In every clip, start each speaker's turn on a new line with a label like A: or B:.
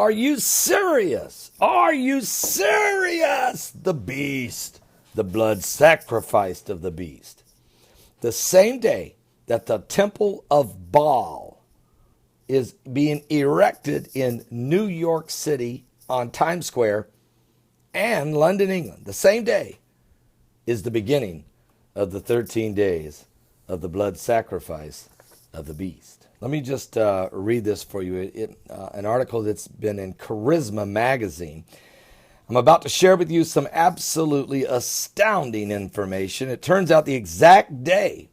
A: Are you serious? Are you serious? The beast, the blood sacrificed of the beast. The same day that the temple of Baal is being erected in New York City on Times Square and London, England, the same day is the beginning of the 13 days of the blood sacrifice of the beast. Let me just read this for you. An article that's been in Charisma magazine. I'm about to share with you some absolutely astounding information. It turns out the exact day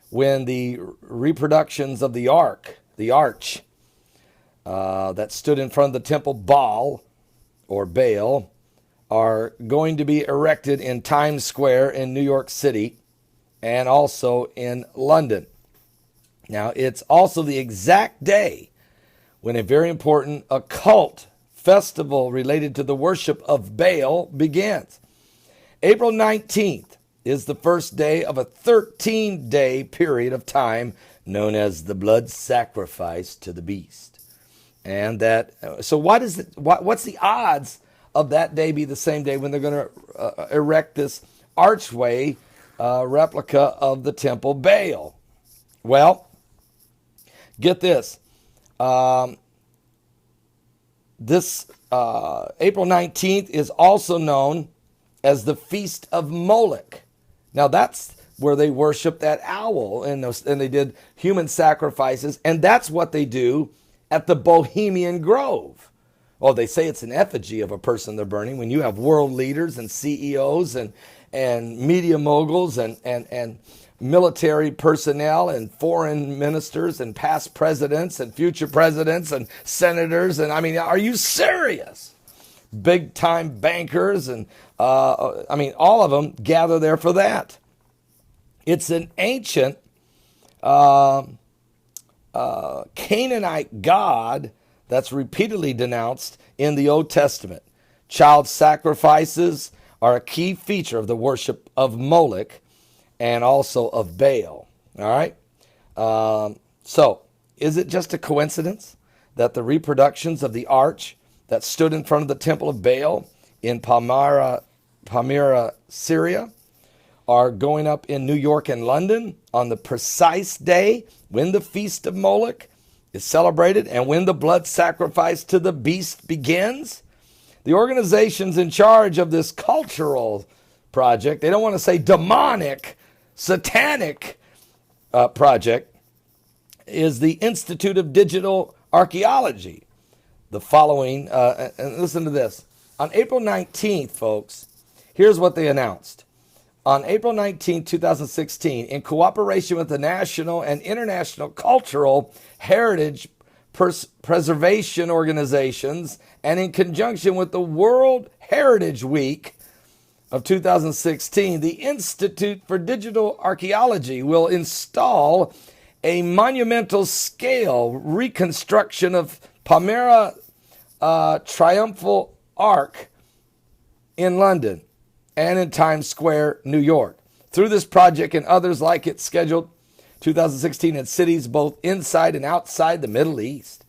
A: when the reproductions of the arch that stood in front of the temple Baal or Baal are going to be erected in Times Square in New York City and also in London. Now, it's also the exact day when a very important occult festival related to the worship of Baal begins. April 19th is the first day of a 13-day period of time known as the blood sacrifice to the beast. And so what's the odds of that day be the same day when they're going to erect this archway replica of the temple Baal? Well, get this. This April 19th is also known as the Feast of Moloch. Now, that's where they worship that owl, and they did human sacrifices, and that's what they do at the Bohemian Grove. Oh, they say it's an effigy of a person they're burning. When you have world leaders and CEOs and media moguls and military personnel and foreign ministers and past presidents and future presidents and senators, and I mean, are you serious? Big time bankers and all of them gather there for that. It's an ancient Canaanite god that's repeatedly denounced in the Old Testament. Child sacrifices are a key feature of the worship of Moloch and also of Baal. All right? So, is it just a coincidence that the reproductions of the arch that stood in front of the temple of Baal in Palmyra, Syria, are going up in New York and London on the precise day when the Feast of Moloch is celebrated and when the blood sacrifice to the beast begins? The organizations in charge of this cultural project, they don't want to say demonic, satanic project, is the Institute of Digital Archaeology. The following, and listen to this. On April 19th, folks, here's what they announced. On April 19, 2016, in cooperation with the national and international cultural heritage preservation organizations and in conjunction with the World Heritage Week of 2016, the Institute for Digital Archaeology will install a monumental scale reconstruction of Palmyra Triumphal Arch in London and in Times Square, New York. Through this project and others like it scheduled 2016 in cities both inside and outside the Middle East.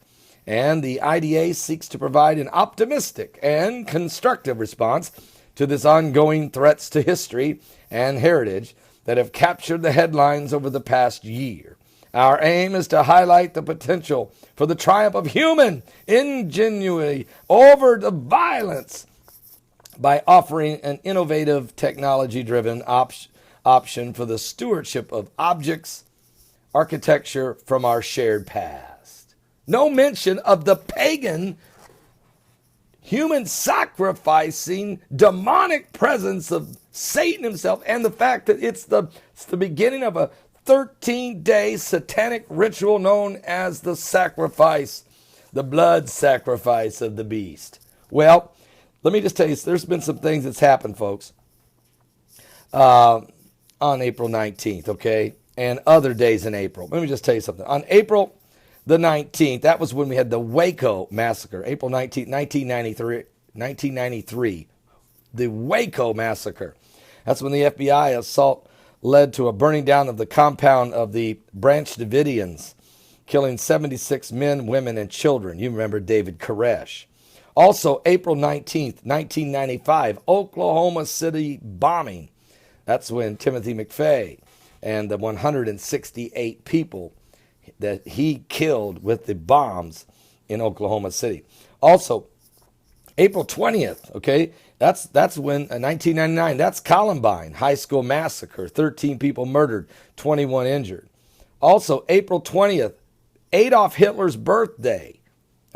A: And the IDA seeks to provide an optimistic and constructive response to this ongoing threats to history and heritage that have captured the headlines over the past year. Our aim is to highlight the potential for the triumph of human ingenuity over the violence by offering an innovative technology-driven option for the stewardship of objects, architecture from our shared past. No mention of the pagan, human sacrificing, demonic presence of Satan himself and the fact that it's the beginning of a 13-day satanic ritual known as the sacrifice, the blood sacrifice of the beast. Well, let me just tell you, there's been some things that's happened, folks, on April 19th, okay, and other days in April. Let me just tell you something. On April the 19th, that was when we had the Waco massacre, April 19th, 1993, the Waco massacre. That's when the FBI assault led to a burning down of the compound of the Branch Davidians, killing 76 men, women, and children. You remember David Koresh. Also, April 19th, 1995, Oklahoma City bombing. That's when Timothy McVeigh and the 168 people that he killed with the bombs in Oklahoma City. Also, April 20th, okay, that's when 1999, that's Columbine high school massacre, 13 people murdered, 21 injured. Also, April 20th, Adolf Hitler's birthday,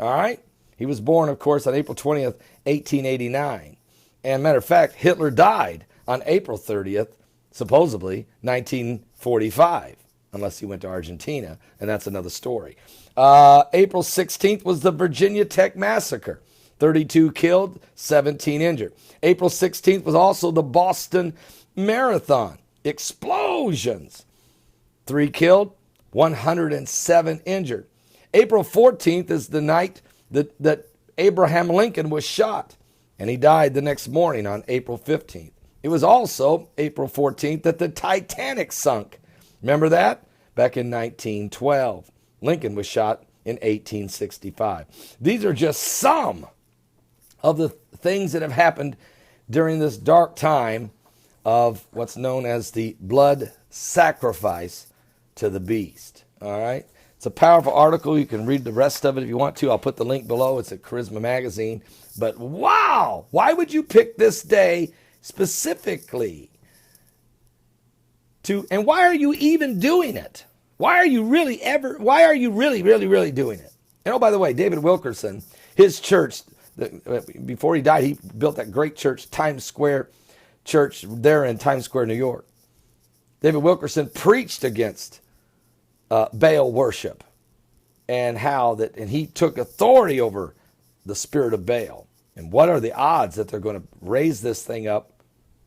A: all right? He was born, of course, on April 20th, 1889. And matter of fact, Hitler died on April 30th, supposedly, 1945, unless he went to Argentina, and that's another story. April 16th was the Virginia Tech Massacre. 32 killed, 17 injured. April 16th was also the Boston Marathon. Explosions. 3 killed, 107 injured. April 14th is the night that Abraham Lincoln was shot, and he died the next morning on April 15th. It was also April 14th that the Titanic sunk. Remember that? Back in 1912. Lincoln was shot in 1865. These are just some of the things that have happened during this dark time of what's known as the blood sacrifice to the beast. All right? It's a powerful article. You can read the rest of it if you want to. I'll put the link below. It's at Charisma Magazine. But wow, why would you pick this day specifically to, and why are you even doing it? Why are you really doing it? And oh, by the way, David Wilkerson, his church, before he died, he built that great church, Times Square Church, there in Times Square, New York. David Wilkerson preached against Baal worship and and he took authority over the spirit of Baal. And what are the odds that they're going to raise this thing up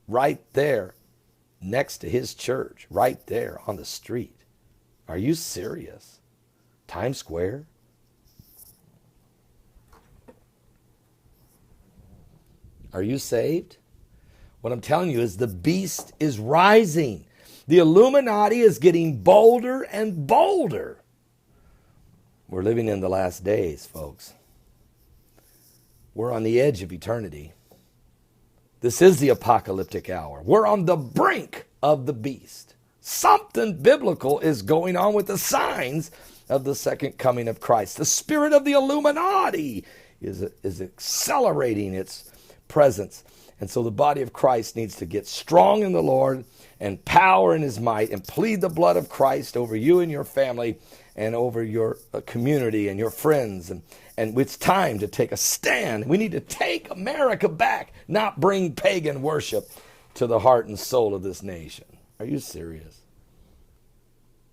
A: right there next to his church, right there on the street? Are you serious? Times Square? Are you saved? What I'm telling you is the beast is rising. The Illuminati is getting bolder and bolder. We're living in the last days, folks. We're on the edge of eternity. This is the apocalyptic hour. We're on the brink of the beast. Something biblical is going on with the signs of the second coming of Christ. The spirit of the Illuminati is accelerating its presence. And so the body of Christ needs to get strong in the Lord and power in his might and plead the blood of Christ over you and your family and over your community and your friends. And it's time to take a stand. We need to take America back, not bring pagan worship to the heart and soul of this nation. Are you serious?